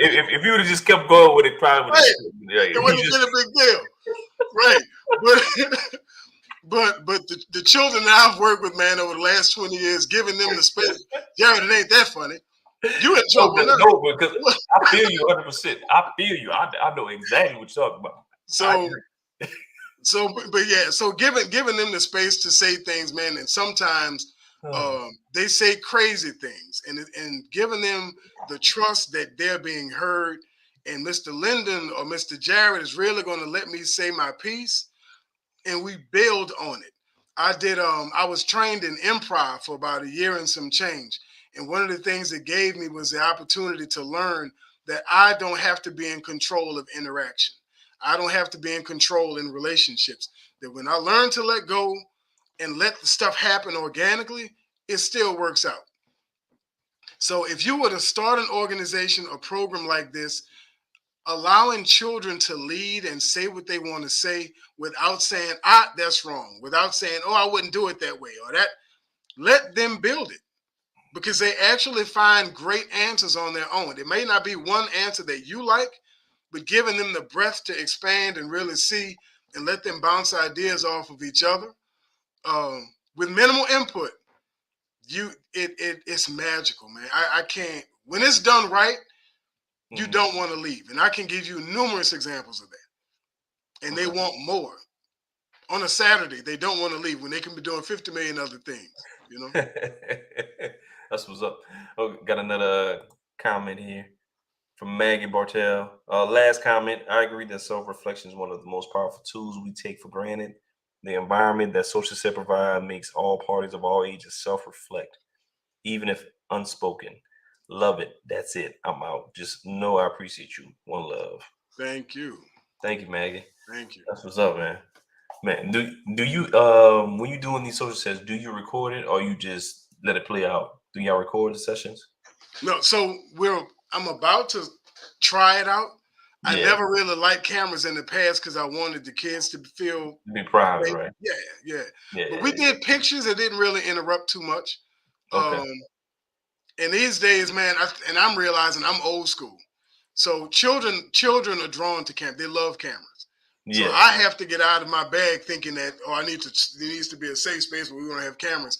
if you would have just kept going with it, probably would it wouldn't have been a big deal. Right. But the children that I've worked with, man, over the last 20 years, giving them the space. Jared, it ain't that funny. You in trouble. No, because I feel you 100%. I feel you. I know exactly what you're talking about. So giving them the space to say things, man, and sometimes they say crazy things, and giving them the trust that they're being heard, and Mr. Lyndon or Mr. Jared is really going to let me say my piece, and we build on it. I was trained in improv for about a year and some change, and one of the things it gave me was the opportunity to learn that I don't have to be in control of interaction. I don't have to be in control in relationships. That when I learn to let go and let the stuff happen organically, it still works out. So if you were to start an organization or program like this, allowing children to lead and say what they want to say without saying, that's wrong, without saying, oh, I wouldn't do it that way, or that, let them build it. Because they actually find great answers on their own. It may not be one answer that you like, but giving them the breath to expand and really see and let them bounce ideas off of each other with minimal input, it's magical, man. I can't, when it's done right, you don't want to leave. And I can give you numerous examples of that. And they want more. On a Saturday, they don't want to leave when they can be doing 50 million other things, you know? That's what's up. Oh, got another comment here from Maggie Bartel. Last comment. I agree that self-reflection is one of the most powerful tools we take for granted. The environment that social set provide makes all parties of all ages self-reflect, even if unspoken. Love it. That's it. I'm out. Just know I appreciate you. One love. Thank you. Thank you, Maggie. Thank you. That's what's up, man. Man, do you when you doing these social sets, do you record it or you just let it play out? Do y'all record the sessions? No, so I'm about to try it out. I Yeah, never really liked cameras in the past because I wanted the kids to feel be private, safe. right? Yeah, yeah. Yeah, But yeah, we yeah. did pictures. It didn't really interrupt too much. Okay. And these days, man, I'm realizing I'm old school. So children are drawn to camp. They love cameras. So Yeah, I have to get out of my bag thinking that there needs to be a safe space where we're gonna have cameras.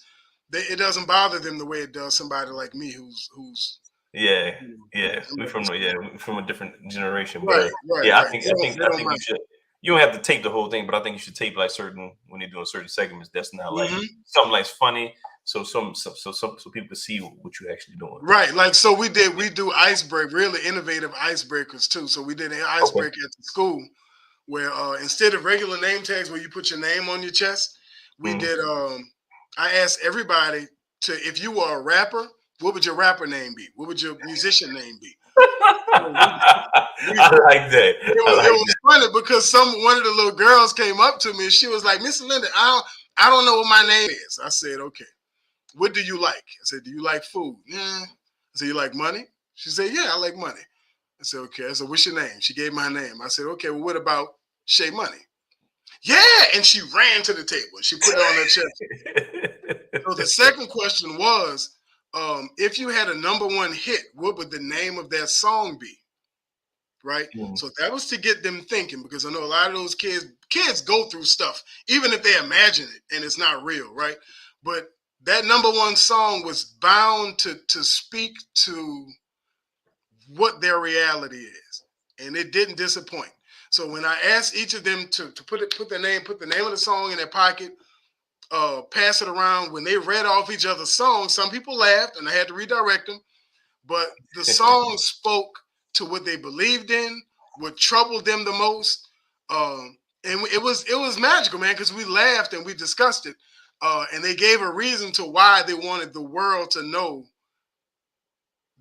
It doesn't bother them the way it does somebody like me who's yeah, you know, yeah. I'm old school. We from a different generation, but Right, right, yeah, right. They I don't think you mind. should. You don't have to tape the whole thing, but I think you should tape like certain when you're doing certain segments. That's not like Hmm. something like funny, so so people can see what you're actually doing. Right, like so we do icebreak, really innovative icebreakers too. So we did an Okay. icebreaker at the school where instead of regular name tags where you put your name on your chest, we Mm. did I asked everybody to, if you were a rapper, what would your rapper name be? What would your musician name be? So I like that. I it like was that. funny because one of the little girls came up to me and she was like, Miss Linda, I don't know what my name is. I said, okay, what do you like? I said, do you like food? Yeah. I said, you like money? She said, yeah, I like money. I said, okay. I said, what's your name? She gave my name. I said, okay, well, what about Shay Money? Yeah. And she ran to the table. She put it on her chest. So the second question was, if you had a number one hit, what would the name of that song be? Right. Mm. So that was to get them thinking, because I know a lot of those kids go through stuff, even if they imagine it and it's not real. Right. But that number one song was bound to speak to what their reality is. And it didn't disappoint. So when I asked each of them to put the name of the song in their pocket, pass it around, when they read off each other's songs, some people laughed and I had to redirect them. But the song spoke to what they believed in, what troubled them the most. And it was magical, man, because we laughed and we discussed it. And they gave a reason to why they wanted the world to know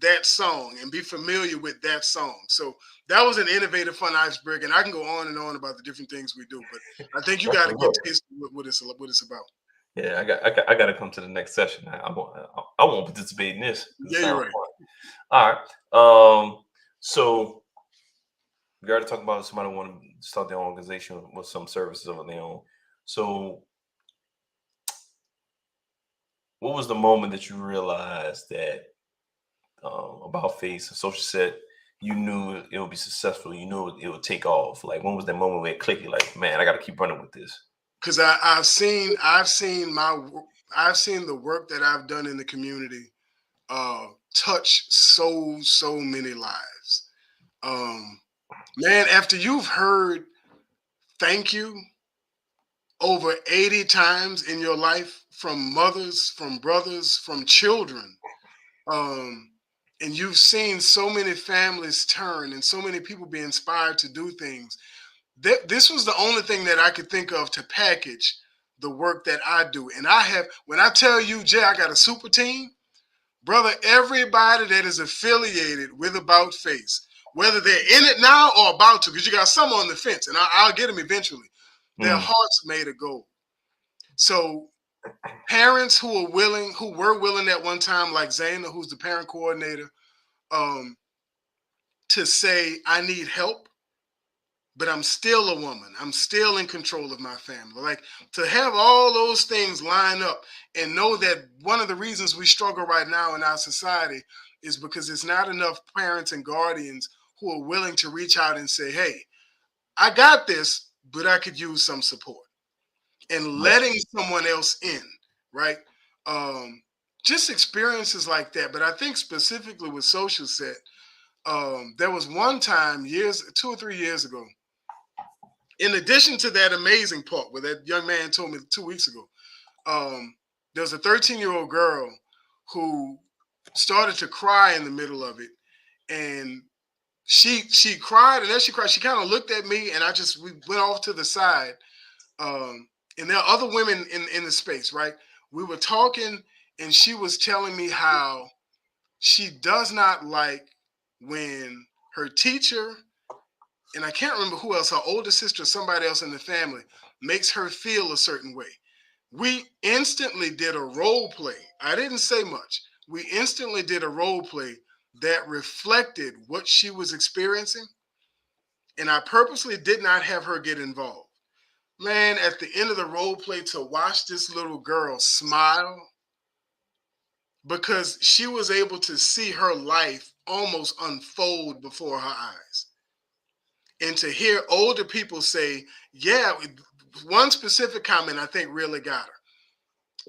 that song and be familiar with that song. So that was an innovative, fun icebreaker. And I can go on and on about the different things we do, but I think you That's got to what's get up. taste of what it's about. Yeah, I got to come to the next session. I won't participate in this because it Yeah, you're sounds right. fun. All right. So we already talked about somebody want to start their own organization with some services of their own. So, what was the moment that you realized that about face and social set, you knew it would be successful? You knew it would take off. Like, when was that moment where it clicked? You're like, man, I got to keep running with this. Because I've seen the work that I've done in the community touch so many lives. Um, Man, after you've heard thank you over 80 times in your life from mothers, from brothers, from children, um, and you've seen so many families turn and so many people be inspired to do things. This was the only thing that I could think of to package the work that I do. And when I tell you, Jay, I got a super team, brother, everybody that is affiliated with About Face, whether they're in it now or about to, because you got some on the fence, and I'll get them eventually, their Mm. hearts made of gold. So parents who were willing at one time, like Zayna, who's the parent coordinator, um, to say, I need help, but I'm still a woman. I'm still in control of my family. Like, to have all those things line up and know that one of the reasons we struggle right now in our society is because it's not enough parents and guardians who are willing to reach out and say, hey, I got this, but I could use some support. And Right. letting someone else in, right? Um, just experiences like that. But I think specifically with social set, There was one time 2 or 3 years ago. In addition to that amazing part where that young man told me 2 weeks ago, there was a 13-year-old girl who started to cry in the middle of it, and she cried, and as she cried, she kind of looked at me, and we went off to the side. And there are other women in the space, right? We were talking, and she was telling me how she does not like when her teacher, and I can't remember who else, her older sister, or somebody else in the family, makes her feel a certain way. We instantly did a role play. I didn't say much. We instantly did a role play that reflected what she was experiencing. And I purposely did not have her get involved. Man, at the end of the role play, to watch this little girl smile because she was able to see her life almost unfold before her eyes. And to hear older people say, yeah, one specific comment I think really got her.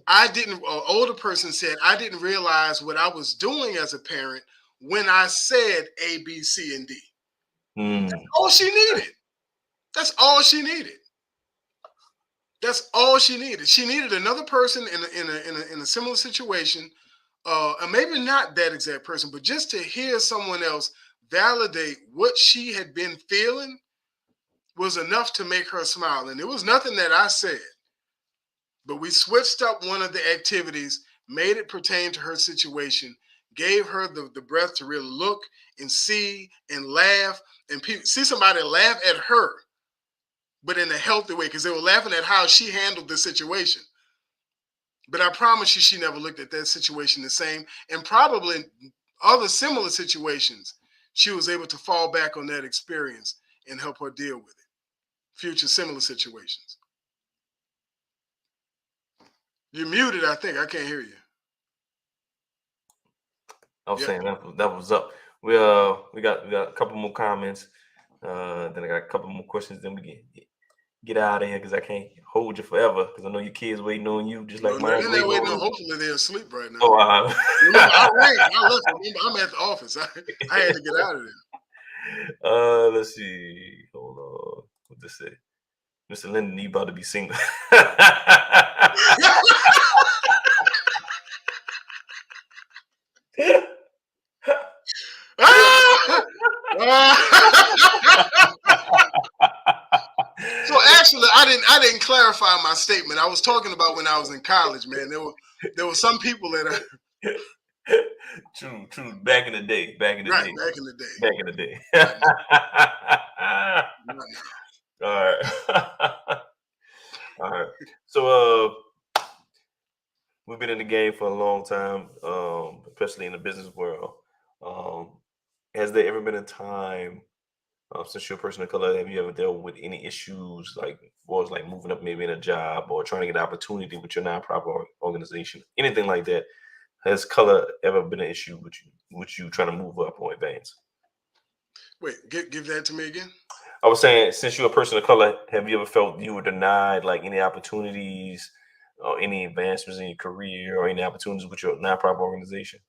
An older person said, I didn't realize what I was doing as a parent when I said A, B, C, and D. That's all she needed. That's all she needed. That's all she needed. She needed another person in a similar situation, and maybe not that exact person, but just to hear someone else validate what she had been feeling was enough to make her smile. And it was nothing that I said, but we switched up one of the activities, made it pertain to her situation, gave her the breath to really look and see and laugh and see somebody laugh at her, but in a healthy way, because they were laughing at how she handled the situation. But I promise you, she never looked at that situation the same. And probably other similar situations, she was able to fall back on that experience and help her deal with it. Future similar situations. You're muted, I think. I can't hear you. I was saying that was up. We got a couple more comments. Then I got a couple more questions. Then we can get out of here because I can't hold you forever because I know your kids waiting on you just like mine. They're waiting on. Hopefully they're asleep right now. Oh, remember, I ran. I left. Remember, I'm at the office. I had to get out of there. Let's see. Hold on. What this say? Mr. Lyndon, you about to be single. So actually, I didn't clarify my statement. I was talking about when I was in college, man. There were some people that True. Back in the day. Back in the day. All right. All right. So we've been in the game for a long time, especially in the business world. Has there ever been a time, since you're a person of color, have you ever dealt with any issues like moving up maybe in a job or trying to get an opportunity with your nonprofit organization, anything like that? Has color ever been an issue with you trying to move up or advance? Wait, give that to me again. I was saying, since you're a person of color, have you ever felt you were denied like any opportunities or any advancements in your career or any opportunities with your nonprofit organization?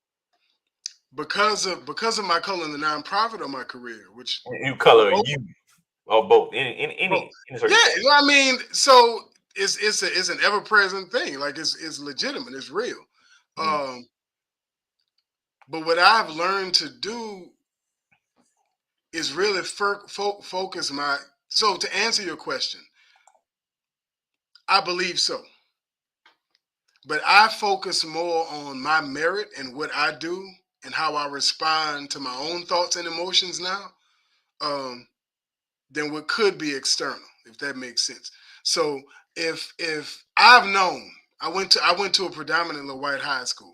Because of my color in the nonprofit or my career, which you color you or both any yeah, I mean, so it's an ever present thing. Like it's legitimate, it's real. But what I've learned to do is really focus my. So to answer your question, I believe so. But I focus more on my merit and what I do and how I respond to my own thoughts and emotions now, than what could be external, if that makes sense. So if I've known, I went to a predominantly white high school.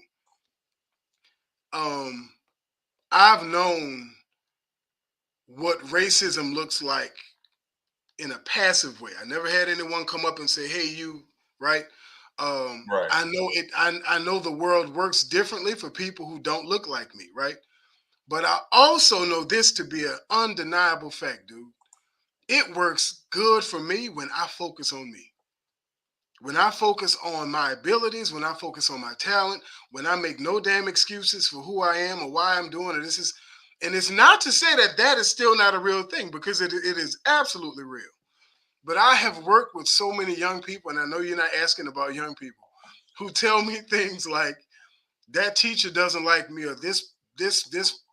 I've known what racism looks like in a passive way. I never had anyone come up and say, "Hey, you," right? Right. I know it. I know the world works differently for people who don't look like me, right? But I also know this to be an undeniable fact, dude. It works good for me when I focus on me. When I focus on my abilities, when I focus on my talent, when I make no damn excuses for who I am or why I'm doing it. And it's not to say that that is still not a real thing, because it is absolutely real. But I have worked with so many young people, and I know you're not asking about young people, who tell me things like, that teacher doesn't like me, or this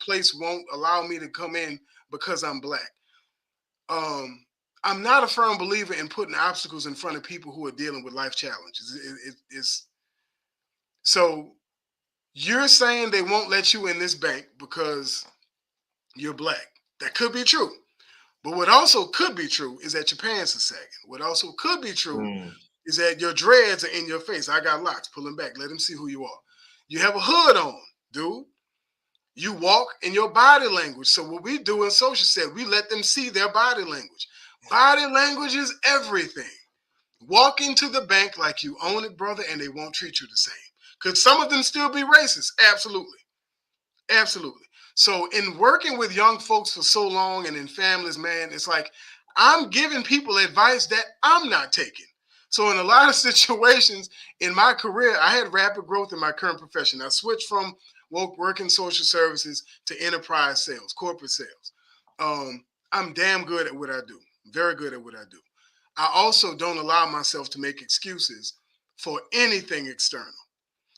place won't allow me to come in because I'm black. I'm not a firm believer in putting obstacles in front of people who are dealing with life challenges. So you're saying they won't let you in this bank because you're black. That could be true. But what also could be true is that your pants are sagging. What also could be true is that your dreads are in your face. I got locks. Pull them back. Let them see who you are. You have a hood on, dude. You walk in your body language. So what we do in social set, we let them see their body language. Body language is everything. Walk into the bank like you own it, brother, and they won't treat you the same. Could some of them still be racist? Absolutely. Absolutely. So in working with young folks for so long and in families, man, it's like I'm giving people advice that I'm not taking. So in a lot of situations in my career, I had rapid growth in my current profession. I switched from working social services to enterprise sales, corporate sales. I'm damn good at what I do. Very good at what I do. I also don't allow myself to make excuses for anything external.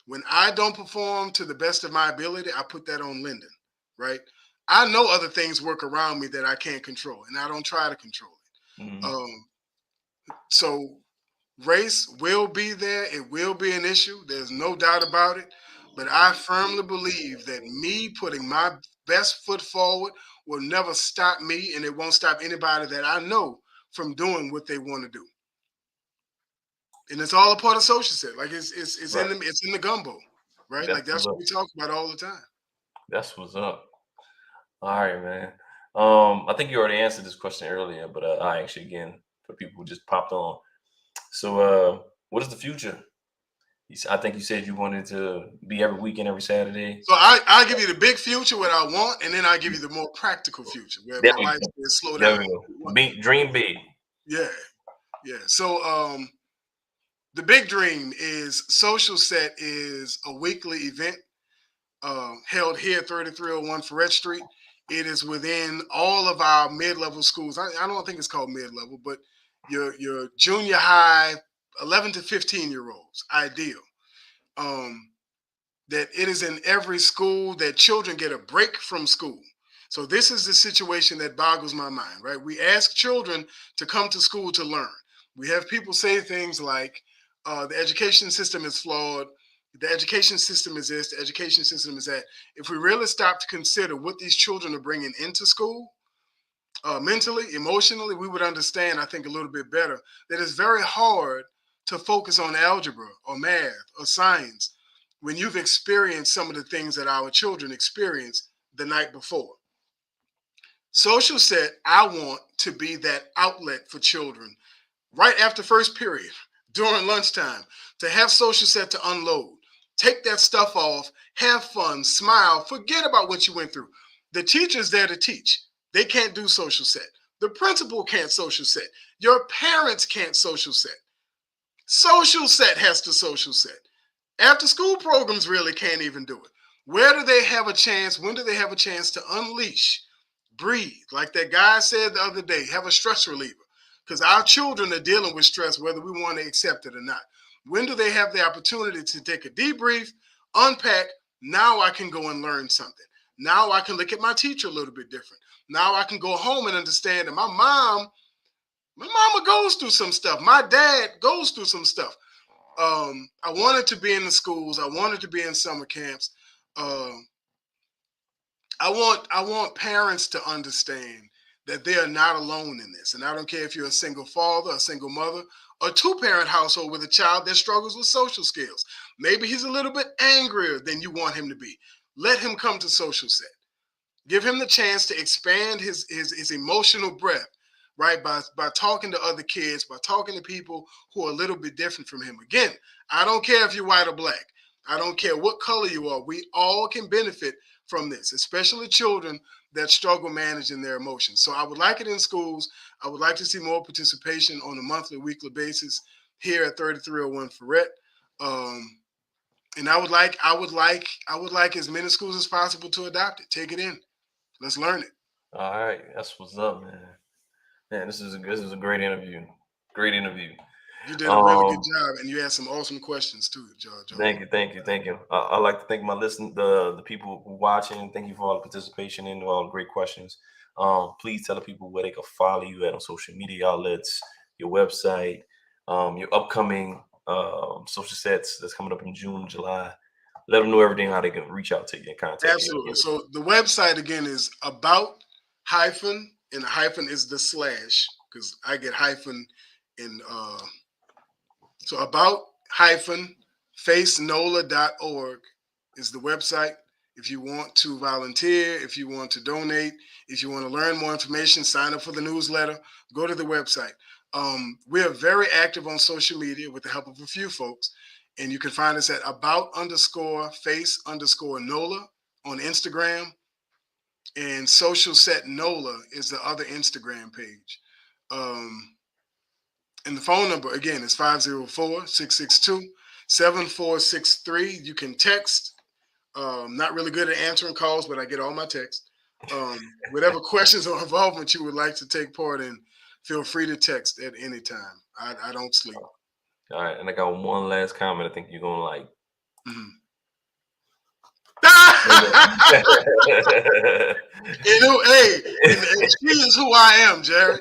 When I don't perform to the best of my ability, I put that on Lyndon, right? I know other things work around me that I can't control, and I don't try to control it. So race will be there. It will be an issue. There's no doubt about it. But I firmly believe that me putting my best foot forward will never stop me, and it won't stop anybody that I know from doing what they want to do. And it's all a part of social set. Like it's Right. in the gumbo, right? Like that's what we talk about all the time. That's what's up. All right, man. I think you already answered this question earlier, but I actually again for people who just popped on. So, what is the future? I think you said you wanted to be every weekend, every Saturday. So I give you the big future, what I want, and then I give you the more practical future, where There my we wife go. says, "Slow There down." we go. Dream big. Yeah, yeah. So the big dream is Social Set is a weekly event held here at 3301 Ferret Street. It is within all of our mid-level schools. I don't think it's called mid-level, but your junior high, 11 to 15-year-olds, ideal. That it is in every school, that children get a break from school. So this is the situation that boggles my mind, right? We ask children to come to school to learn. We have people say things like, the education system is flawed. The education system is this, the education system is that. If we really stop to consider what these children are bringing into school, mentally, emotionally, we would understand, I think, a little bit better that it's very hard to focus on algebra or math or science when you've experienced some of the things that our children experienced the night before. Social Set, I want to be that outlet for children right after first period, during lunchtime, to have Social Set to unload. Take that stuff off, have fun, smile, forget about what you went through. The teacher's there to teach. They can't do Social Set. The principal can't Social Set. Your parents can't Social Set. Social Set has to Social Set. After school programs really can't even do it. Where do they have a chance? When do they have a chance to unleash, breathe? Like that guy said the other day, have a stress reliever. Because our children are dealing with stress, whether we want to accept it or not. When do they have the opportunity to take a debrief, unpack? Now I can go and learn something. Now I can look at my teacher a little bit different. Now I can go home and understand that my mama goes through some stuff. My dad goes through some stuff. I wanted to be in the schools. I wanted to be in summer camps. I want parents to understand that they are not alone in this. And I don't care if you're a single father, a single mother, or two-parent household with a child that struggles with social skills. Maybe he's a little bit angrier than you want him to be. Let him come to Social Set. Give him the chance to expand his emotional breadth, right? By talking to other kids, by talking to people who are a little bit different from him. Again, I don't care if you're white or black. I don't care what color you are. We all can benefit from this, especially children that struggle managing their emotions. So I would like it in schools. I would like to see more participation on a monthly, weekly basis here at 3301 Ferret. And I would like as many schools as possible to adopt it, take it in. Let's learn it. All right, that's what's up, man. Man, this is a great interview. Great interview. You did a really good Um, job, and you had some awesome questions too, Joe. thank you. I like to thank my the people who watching. Thank you for all the participation and all the great questions. Please tell the people where they can follow you at on social media outlets, your website, your upcoming social sets that's coming up in June, July. Let them know everything how they can reach out to you and contact Absolutely. you. So the website again is about hyphen, and the hyphen is the slash because I get hyphen in. So about hyphen facenola.org is the website. If you want to volunteer, if you want to donate, if you want to learn more information, sign up for the newsletter, go to the website. We are very active on social media with the help of a few folks. And you can find us at about_face_NOLA on Instagram. And Social Set NOLA is the other Instagram page. And the phone number, again, is 504-662-7463. You can text. Not really good at answering calls, but I get all my texts. Whatever questions or involvement you would like to take part in, feel free to text at any time. I don't sleep. All right, and I got one last comment. I think you're gonna like. Mhm. Hey, and she is who I am, Jared.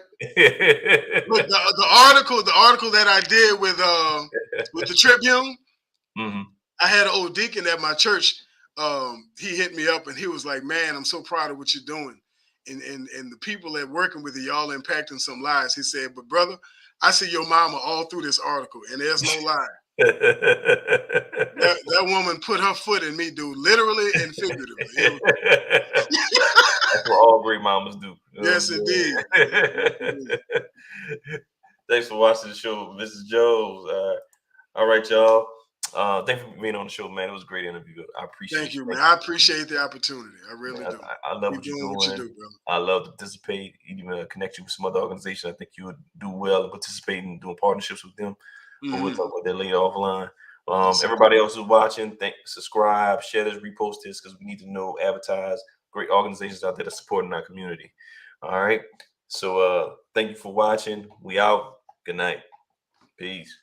Look, the article that I did with the Tribune. Mhm. I had an old deacon at my church. He hit me up and he was like, "Man, I'm so proud of what you're doing, and the people that working with you, y'all impacting some lives." He said, "But brother, I see your mama all through this article, and there's no lie. That woman put her foot in me, dude, literally and figuratively." That's what all great mamas do. You know Yes, indeed. Yes, indeed. Thanks for watching the show, Mrs. Jones. All right, y'all. Thanks for being on the show, man. It was a great interview. I appreciate Thank you. you, man. I appreciate the opportunity. I really do. I love Keep what you're doing what you doing. do, brother. I love to participate, even connect you with some other organizations. I think you would do well in participating, doing partnerships with them. But we'll talk about that later offline. Yes, Everybody else who's watching, subscribe, share this, repost this, because we need to know, advertise great organizations out there that supporting our community. All right. So thank you for watching. We out. Good night. Peace.